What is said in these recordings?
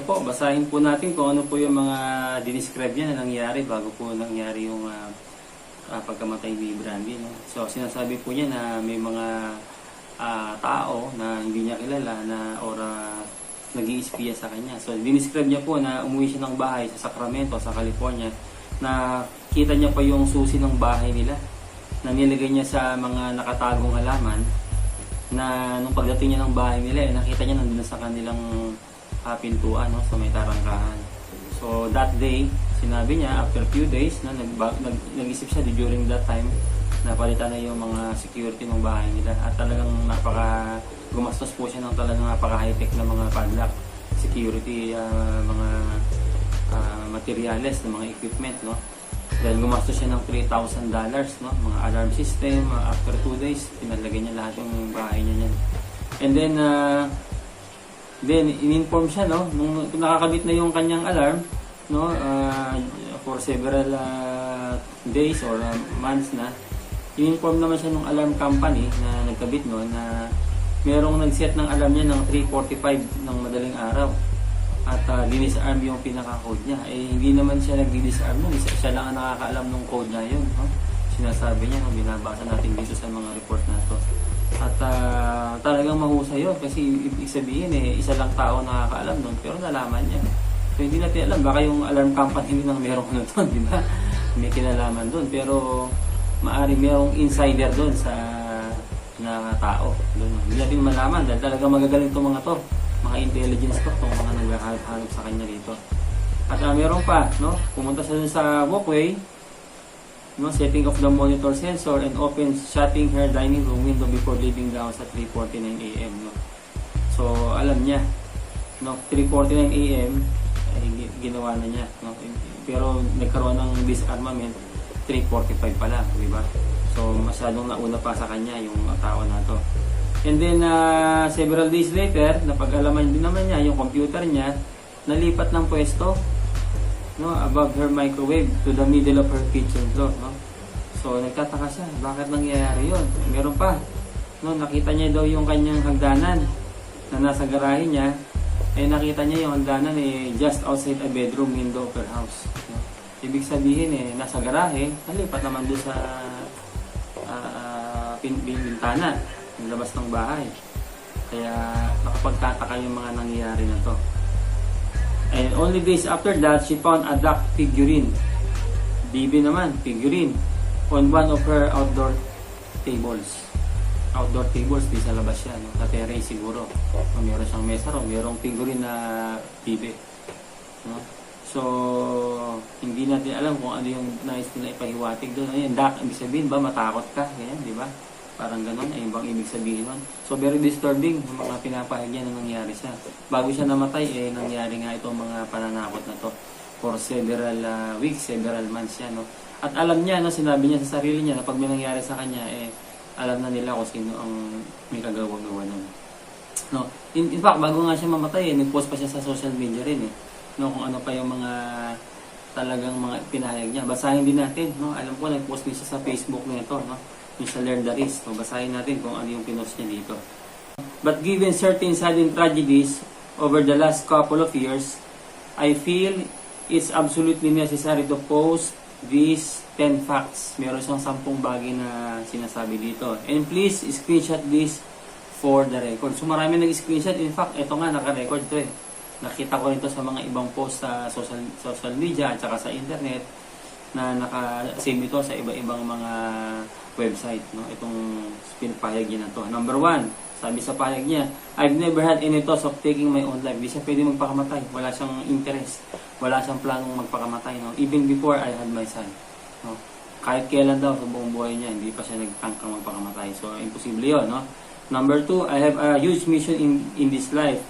po, basahin po natin kung ano po yung mga dinescribe niya na nangyari bago po nangyari yung pagkamatay ni Brandy. No? So, sinasabi po niya na may mga tao na hindi niya kilala na nag-i-espiya sa kanya. So, dinescribe niya po na umuwi siya ng bahay sa Sacramento, sa California, na kita niya pa yung susi ng bahay nila na nilagay niya sa mga nakatagong halaman, na nung pagdating niya ng bahay nila, nakita niya nandun sa kanilang pintuan, no, sa may tarangkahan. So that day, sinabi niya, after a few days, no, nag-isip siya during that time, napalitan na yung mga security ng bahay nila. At talagang gumastos po siya ng talagang napaka-high-tech na mga padlock, security, mga materials, ng mga equipment, no. Dahil gumastos siya ng $3,000, no, mga alarm system. After 2 days, pinalagay niya lahat yung bahay niya niyan. And then in-inform siya, no, nung nakakabit na yung kanyang alarm, no, for several days or months na, in-inform naman siya ng alarm company na nagkabit no, na merong nag-set ng alarm niya ng 3:45 ng madaling araw. At dinisarm yung pinaka-code niya. Hindi naman siya nag-disarm nun. Siya lang ang nakakaalam ng code na yun. No? Sinasabi niya, binabasa natin dito sa mga report na to. At talagang mahusay yun. Kasi ibig sabihin, isa lang tao nakakaalam nun. Pero nalaman niya. So hindi natin alam. Baka yung alarm company nang merong ano doon. Di ba? May kinalaman doon. Pero maaaring merong insider doon sa na tao. Doon. Hindi natin malaman. Dahil talagang magagaling itong mga to. Mga intelligence to, itong mga naghahanap sa kanya dito. At meron pa, no? Pumunta siya sa walkway, no? Setting off the monitor sensor and shutting her dining room window before leaving the house at 3:49 AM. No? So, alam niya, no? 3:49 AM, ginawa na niya. No? Pero nagkaroon ng disarmament, 3:45 pa lang, di ba? So, masyadong nauna pa sa kanya yung tao na to. And then, several days later, napag-alaman din naman niya yung computer niya, nalipat ng pwesto, no, above her microwave to the middle of her kitchen floor. No? So, nagtataka siya, bakit nangyayari yun? Meron pa, no, nakita niya daw yung kanyang hagdanan na nasa garahe niya, nakita niya yung hagdanan just outside a bedroom window of her house. No? Ibig sabihin, nasa garahe, nalipat naman doon sa bintana, yung labas ng bahay. Kaya nakapagtataka yung mga nangyayari na to. And only days after that, she found a duck figurine. Bibi naman, figurine, on one of her outdoor tables. Outdoor tables, di sa labas siya, no? Sa terrace siguro. O meron siyang mesa ro, merong figurine na bibi. No? So, hindi natin alam kung ano yung nais nila ipahiwatig doon. Ayun, duck, ibig sabihin ba, matakot ka? Ganyan, di ba? Parang ganun, ayun bang ibig sabihin nun. So very disturbing yung mga pinapahid niya na nangyari siya. Bago siya namatay, nangyari nga itong mga pananakot na to for several weeks, several months siya, no. At alam niya, no, sinabi niya sa sarili niya na pag may nangyari sa kanya, alam na nila kung sino ang may kagawa-gawa nun. No. In fact, bago nga siya mamatay, nag-post pa siya sa social media rin, no, kung ano pa yung mga talagang mga pinahayag niya. Basahin din natin, no. Alam ko, nag-post din siya sa Facebook nito, no. Yung sa Learn the Risk. So, basahin natin kung ano yung pinost niya dito. But given certain sudden tragedies over the last couple of years, I feel it's absolutely necessary to post these 10 facts. Meron siyang 10 bagay na sinasabi dito. And please, screenshot this for the record. So, marami nag-screenshot. In fact, ito nga, naka-record to . Nakita ko rin to sa mga ibang post sa social media at saka sa internet na naka-save ito sa iba-ibang mga website, no? Itong pinapahayag niya na to. Number 1, sabi sa pahayag niya, I've never had any thoughts of taking my own life. Di siya pwede magpakamatay. Wala siyang interest. Wala siyang planong magpakamatay, no? Even before I had my son. No? Kahit kailan daw sa buong buhay niya, hindi pa siya nagtangkang magpakamatay. So, imposible yun, no? Number 2, I have a huge mission in this life.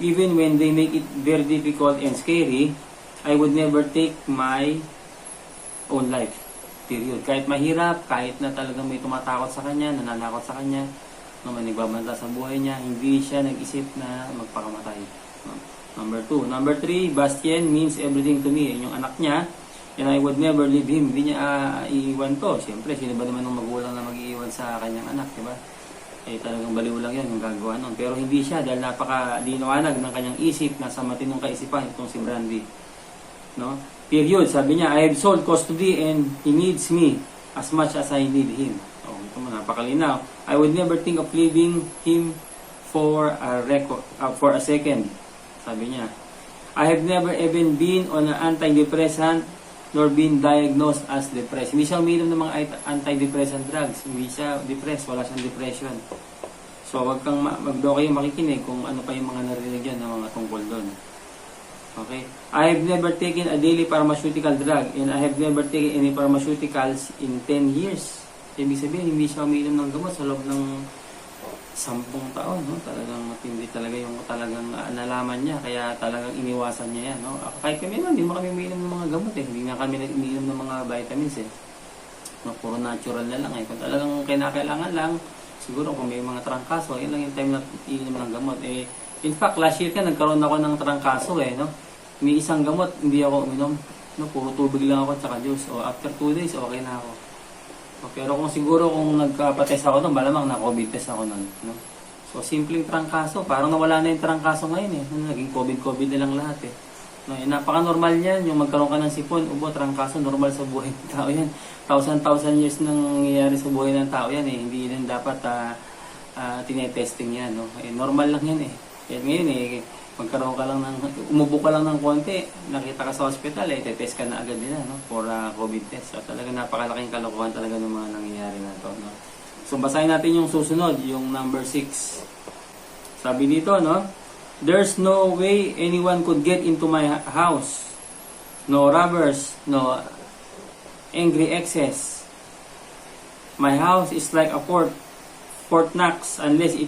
Even when they make it very difficult and scary, I would never take my own life. Period. Kahit mahirap, kahit na talagang may tumatakot sa kanya, nananakot sa kanya, no, may nagbabanta sa buhay niya, hindi siya nag-isip na magpakamatay. No? Number 2. Number 3, Bastien means everything to me. Yung anak niya, and I would never leave him. Hindi niya iiwan to. Siyempre, sino ba naman ng magulang na mag-iiwan sa kanyang anak, diba? eh talagang baliw lang yan yung gagawa nun. Pero hindi siya dahil napaka-linawanag ng kanyang isip, nasa matinong kaisipan itong si Brandy. No? Period. Sabi niya, I have sold custody and he needs me as much as I need him. Oh, ito mo, napakalinaw. I would never think of leaving him for a second. Sabi niya, I have never even been on an antidepressant nor been diagnosed as depressed. Hindi siya uminom ng mga antidepressant drugs. Hindi siya depressed. Wala siyang depression. So, wag kang kayo makikinig kung ano pa yung mga narinig yan ng mga tungkol doon. Okay? I have never taken a daily pharmaceutical drug and I have never taken any pharmaceuticals in 10 years. Ibig sabihin, hindi siya uminom ng gamot sa loob ng 10 taon, no? Talagang matindi talaga yung talagang nalaman niya, kaya talagang iniwasan niya yan, no? Kahit kami naman, hindi mo kami umiinom ng mga gamot, eh. Hindi nga kami umiinom ng mga vitamins, eh. No, puro natural na lang, eh. Kung talagang kinakailangan lang, siguro kung may mga trangkaso, yun lang yung time na iinom ng gamot, eh. In fact, last year ka, nagkaroon ako ng trangkaso, eh, no? May isang gamot, hindi ako uminom, no? Puro tubig lang ako at saka juice. O after 2 days, okay na ako. Pero kung siguro kung nagpa-test ako doon, malamang na COVID test ako noon, no? So, simpleng trangkaso. Parang nawala na yung trangkaso ngayon, eh. Naging COVID na lang lahat, eh. No, eh, napaka-normal yan. Yung magkaroon ka ng sipon, ubo, trangkaso, normal sa buhay ng tao yan. Thousand years nang nangyayari sa buhay ng tao yan, eh. Hindi yan dapat tinetesting yan, no? Eh, normal lang yan, eh. Yan ngayon, eh, magkaroon ka lang umubo ka lang ng konti, nakita ka sa hospital, eh, tetest ka na agad nila, no? For COVID test. So, talaga napakalaking kalokohan talaga ng mga nangyayari na to, no? So, basahin natin yung susunod, yung number 6. Sabi dito, no? There's no way anyone could get into my house. No robbers, no angry exes. My house is like a Fort Knox unless it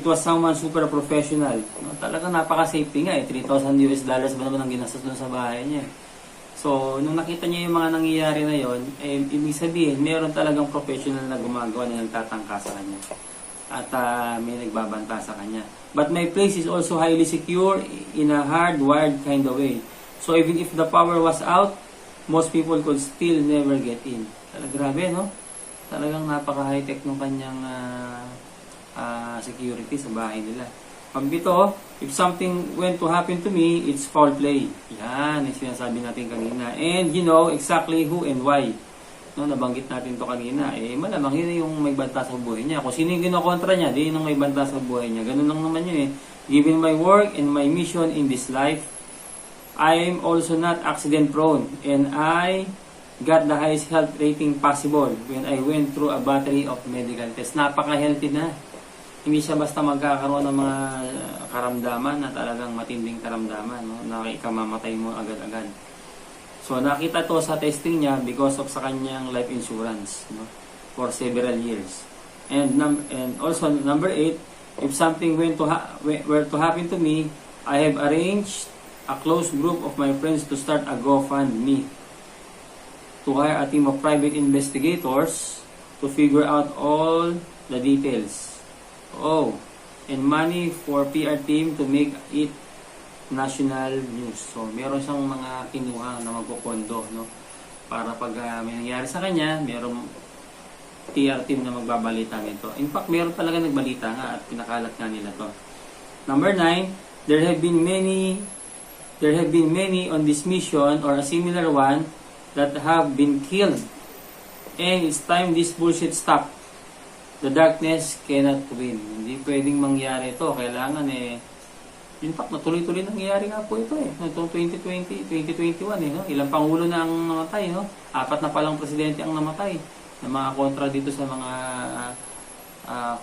was someone super professional. No, talaga napaka-safety nga, eh. $3,000 ba naman ang ginastos doon sa bahay niya. So, nung nakita niya yung mga nangyayari na yon, eh, ibig sabihin, meron talagang professional na gumagawa na nagtatangka sa kanya. At may nagbabanta sa kanya. But my place is also highly secure in a hardwired kind of way. So, even if the power was out, most people could still never get in. Talaga grabe, no? Talagang napaka-high-tech ng kanyang security sa bahay nila. Pag dito, if something went to happen to me, it's foul play. Yan, yung sinasabi natin kanina. And you know exactly who and why. No, nabanggit natin to kanina. Eh, malamang yun yung may banta sa buhay niya. Kung sino yung kinokontra niya, di yun ang may banta sa buhay niya. Ganun lang naman yun, eh. Given my work and my mission in this life, I am also not accident prone. And I got the highest health rating possible when I went through a battery of medical tests. Napaka-healthy na. Hindi siya basta magkakaroon ng mga karamdaman na talagang matinding karamdaman, no? Na ikamamatay mo agad-agad. So, nakita to sa testing niya because of sa kanyang life insurance, no? For several years. And also, number 8, if something were to happen to me, I have arranged a close group of my friends to start a GoFundMe to hire a team of private investigators to figure out all the details. Oh, and money for PR team to make it national news. So, meron siyang mga kinuha na magpopondo, no? Para pag may nangyari sa kanya, meron PR team na magbabalita nito. In fact, meron talaga nagbalita nga at pinakalat nga nila to. Number 9, there have been many on this mission or a similar one that have been killed. And it's time this bullshit stop. The darkness cannot win. Hindi pwedeng mangyari ito. Kailangan in fact, natuloy-tuloy nangyayari nga po ito eh. Noong 2020, 2021 eh. No? Ilang pangulo na ang namatay. No? 4 na palang presidente ang namatay. Na mga kontra dito sa mga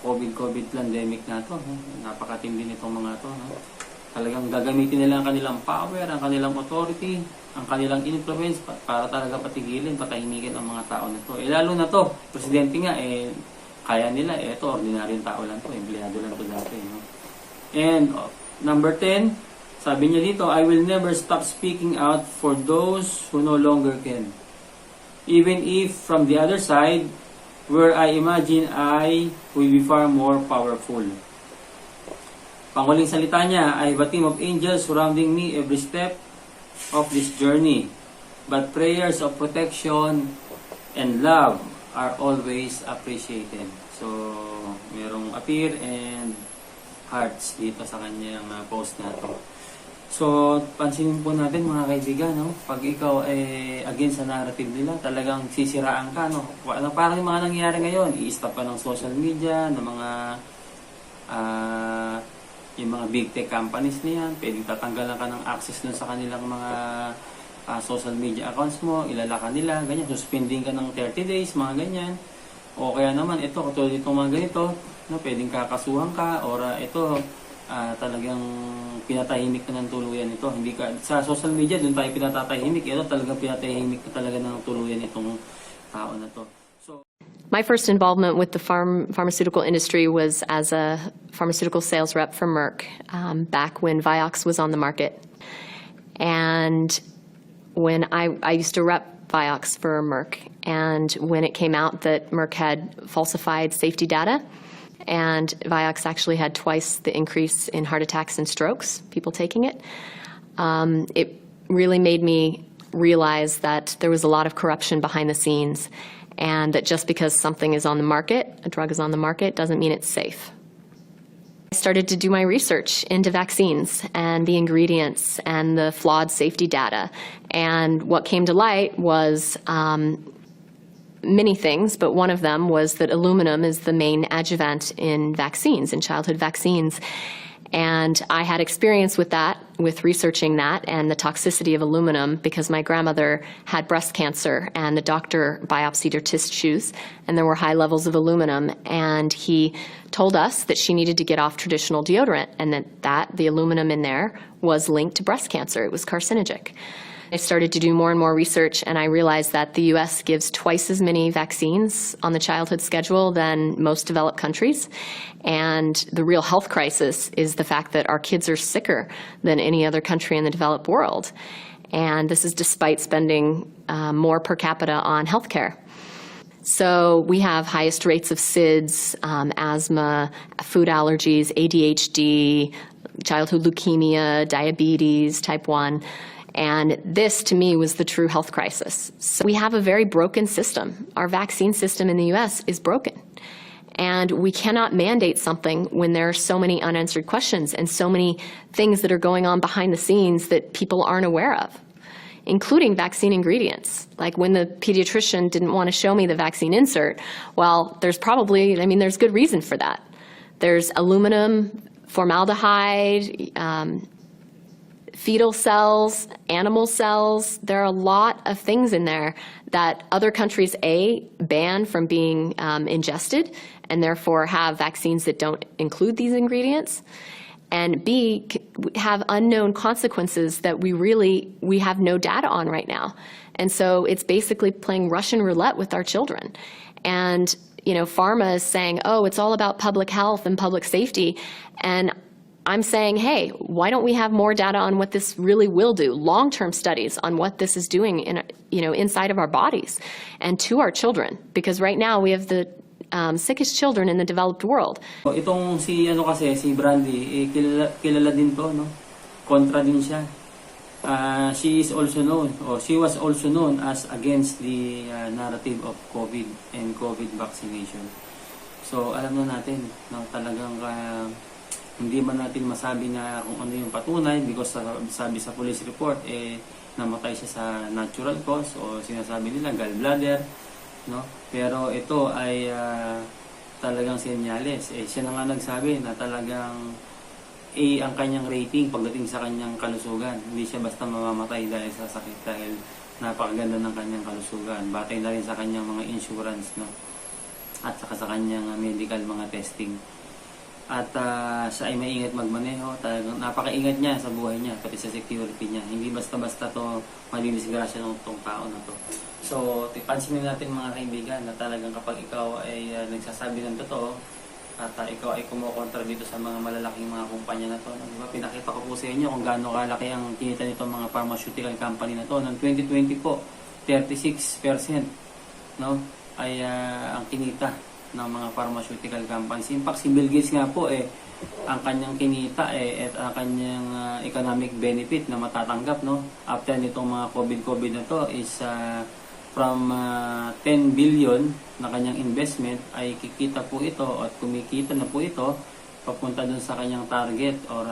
COVID pandemic na ito. No? Napakatindi nitong mga ito. No? Talagang gagamitin nila ang kanilang power, ang kanilang authority, ang kanilang influence para talaga patigilin, patahimikin ang mga tao nito. Lalo na to, presidente nga kaya nila, ito, ordinaryong tao lang to, empleyado lang to dati. No? And number 10, sabi niya dito, I will never stop speaking out for those who no longer can. Even if from the other side, where I imagine I will be far more powerful. Panghuling salita niya, I have a team of angels surrounding me every step of this journey. But prayers of protection and love are always appreciated. So, Merong appear and hearts dito sa kanyang post na to. So, pansinin po natin mga kaibigan, no? Pag ikaw ay against sa narrative nila, talagang sisiraan ka, no? Parang yung mga nangyayari ngayon, i-stop ka ng social media, ng mga yung mga big tech companies na yan, pwedeng tatanggalan ka ng access dun sa kanilang mga social media accounts mo, ilalakan nila, ganyan, suspending ka ng 30 days, mga ganyan. O kaya naman, ito, katulad itong mga ganito, no, pwedeng kakasuhan ka, or ito, talagang pinatahimik ka ng tuluyan ito. Hindi ka, sa social media, dun tayo pinatatahimik, ito talagang pinatahimik ka talaga ng tuluyan itong tao na to. So, my first involvement with the pharmaceutical industry was as a pharmaceutical sales rep for Merck back when Vioxx was on the market. And when I used to rep Vioxx for Merck, and when it came out that Merck had falsified safety data, and Vioxx actually had twice the increase in heart attacks and strokes, people taking it, it really made me realize that there was a lot of corruption behind the scenes, and that just because something is on the market, a drug is on the market, doesn't mean it's safe. I started to do my research into vaccines and the ingredients and the flawed safety data. And what came to light was many things, but one of them was that aluminum is the main adjuvant in vaccines, in childhood vaccines. And I had experience with that, with researching that and the toxicity of aluminum, because my grandmother had breast cancer and the doctor biopsied her tissues and there were high levels of aluminum, and he told us that she needed to get off traditional deodorant, and that the aluminum in there was linked to breast cancer. It was carcinogenic. I started to do more and more research, and I realized that the U.S. gives twice as many vaccines on the childhood schedule than most developed countries. And the real health crisis is the fact that our kids are sicker than any other country in the developed world. And this is despite spending more per capita on healthcare. So we have highest rates of SIDS, asthma, food allergies, ADHD, childhood leukemia, diabetes, type 1. And this, to me, was the true health crisis. So we have a very broken system. Our vaccine system in the U.S. is broken. And we cannot mandate something when there are so many unanswered questions and so many things that are going on behind the scenes that people aren't aware of, including vaccine ingredients. Like when the pediatrician didn't want to show me the vaccine insert, well, there's probably, there's good reason for that. There's aluminum, formaldehyde, fetal cells, animal cells. There are a lot of things in there that other countries, A, ban from being ingested, and therefore have vaccines that don't include these ingredients, and B, have unknown consequences that we have no data on right now. And so it's basically playing Russian roulette with our children. And pharma is saying, oh, it's all about public health and public safety, and I'm saying, hey, why don't we have more data on what this really will do, long-term studies on what this is doing inside of our bodies and to our children, because right now we have the sickest children in the developed world. Itong si Brandy, kilala din to, no? Kontra din siya. She is also known, or she was also known as against the narrative of COVID and COVID vaccination. So alam na natin, no, talagang hindi man natin masabi na kung ano yung patunay, because sabi sa police report, namatay siya sa natural cause, o sinasabi nila gallbladder, no? Pero ito ay talagang senyales. Siya na nga nagsabi na talagang ang kanyang rating pagdating sa kanyang kalusugan. Hindi siya basta mamamatay dahil sa sakit, dahil napakaganda ng kanyang kalusugan. Batay na rin sa kanyang mga insurance, no? At saka sa kanyang medical mga testing. At siya ay maingat magmaneho. Talagang napakaingat niya sa buhay niya, pati sa security niya. Hindi basta-basta to malilisgrasya ng itong tao na to. So, pansinin natin mga kaibigan na talagang kapag ikaw ay nagsasabi ng totoo, at ikaw ay kumukontra dito sa mga malalaking mga kumpanya na to. Diba? Pinakita ko po sa inyo kung gaano kalaki ang kinita nitong mga pharmaceutical company na to. Noong 2020 po, 36%, no, ay ang kinita ng mga pharmaceutical companies. In fact, si Bill Gates nga po ang kanyang kinita at ang kanyang economic benefit na matatanggap, no, after nitong mga COVID na to is from 10 billion na kanyang investment ay kikita po ito at kumikita na po ito papunta dun sa kanyang target or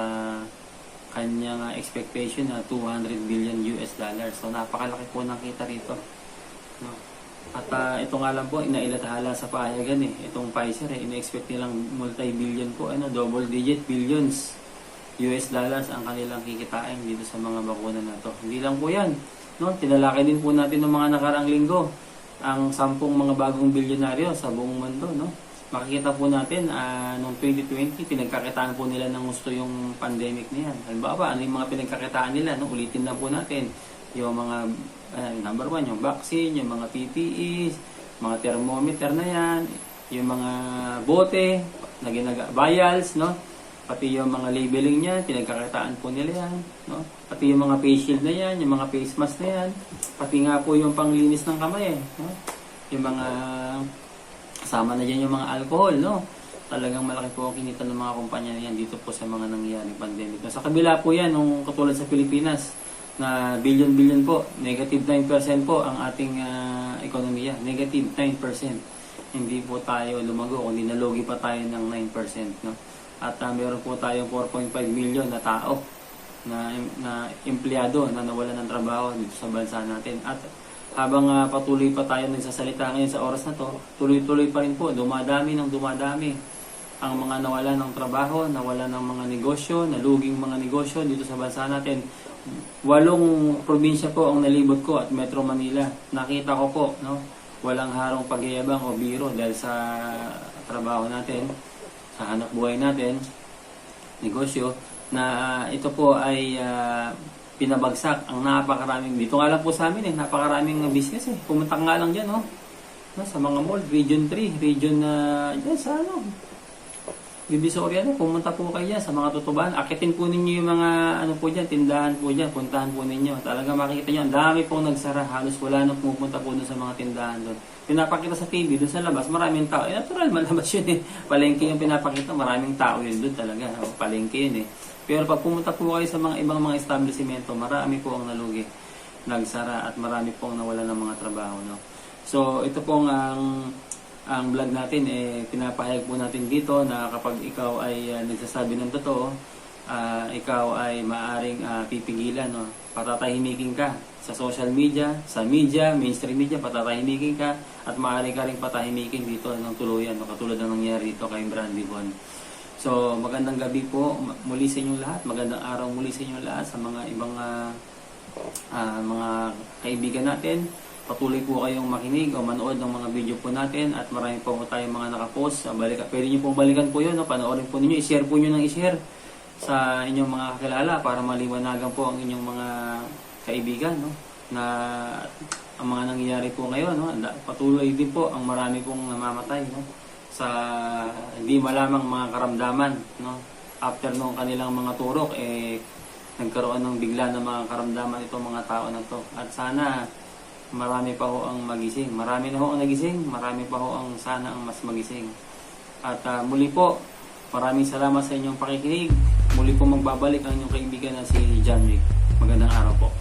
kanyang expectation na 200 billion US dollars. So napakalaki po ng kita rito. No? At ito nga lang po, inailathala sa pahayagan itong Pfizer ina-expect nilang multi-billion po, double digit billions US dollars ang kanilang kikitain dito sa mga bakuna na to. Hindi lang po yan. No? Tinalaki din po natin ng mga nakaraang linggo ang 10 mga bagong bilyonaryo sa buong mundo. No? Makikita po natin noong 2020, pinagkakitaan po nila ng gusto yung pandemic na yan. Halimbawa, ano yung mga pinagkakitaan nila? No? Ulitin lang po natin yung mga number 1, yung vaccine, yung mga PPEs, mga thermometer na yan, yung mga bote, vials, no? Pati yung mga labeling niya, pinagkakataan po nila yan, no? Pati yung mga face shield na yan, yung mga face mask na yan, pati nga po yung panglinis ng kamay, no? Yung mga kasama na dyan yung mga alcohol, no? Talagang malaki po ang kinita ng mga kumpanya na yan dito po sa mga nangyaring pandemic. No? Sa kabila po yan, nung katulad sa Pilipinas, na billion po, negative 9% po ang ating ekonomiya. Negative 9%. Hindi po tayo lumago, kundi nalugi pa tayo ng 9%. No? At meron po tayong 4.5 million na tao na empleyado na nawalan ng trabaho dito sa bansa natin. At habang patuloy pa tayo nagsasalita ngayon sa oras na to, tuloy-tuloy pa rin po, dumadami ang mga nawalan ng trabaho, nawalan ng mga negosyo, naluging mga negosyo dito sa bansa natin. 8 probinsya po ang nalibot ko at Metro Manila. Nakita ko po, no, walang harong pagyayabang o biro dahil sa trabaho natin, sa hanap buhay natin, negosyo, na ito po ay pinabagsak ang napakaraming, dito nga lang po sa amin napakaraming business Pumunta ka nga lang dyan, no, sa mga mall, Region 3, Region dyan sa Divisoria na, pumunta po kayo dyan sa mga tutubahan. Akitin po ninyo yung mga po dyan, tindahan po dyan, puntahan po ninyo. Talaga makikita nyo, ang dami pong nagsara. Halos wala nang pumupunta po dun sa mga tindahan doon. Pinapakita sa TV, dun sa labas, maraming tao. Natural, malabas yun Palengke yung pinapakita, maraming tao yun doon talaga. Palengke yun Pero pag pumunta po kayo sa mga ibang mga establishmento, marami po ang nalugi, nagsara, at marami pong nawala ng mga trabaho. No? So, ito pong ang vlog natin pinapahayag po natin dito na kapag ikaw ay nagsasabi ng totoo, ikaw ay maaring pipigilan, no? Patatahimikin ka sa social media, sa media, mainstream media, patatahimikin ka at maaari ka ring patahimikin dito ng tuluyan, no? Katulad ng nangyari dito kay Brandy Bon. So magandang gabi po muli sa inyong lahat, magandang araw muli sa inyong lahat, sa mga ibang mga kaibigan natin. Patuloy po kayong makinig o manood ng mga video po natin at marami po tayong mga nakapost. Pwede nyo pong balikan po yun, no? Panoorin po ninyo, i-share po nyo ng i-share sa inyong mga kakilala para maliwanagan po ang inyong mga kaibigan, no? Na ang mga nangyayari po ngayon, no? Patuloy din po ang marami pong namamatay, no? Sa hindi malamang mga karamdaman, no? After nung kanilang mga turok, nagkaroon ng bigla ng mga karamdaman itong mga tao na to. At sana marami pa ho ang magising. Marami na ho ang nagising, marami pa ho ang sana ang mas magising. At muli po, maraming salamat sa inyong pakikinig. Muli po magbabalik ang inyong kaibigan na si John Wick. Magandang araw po.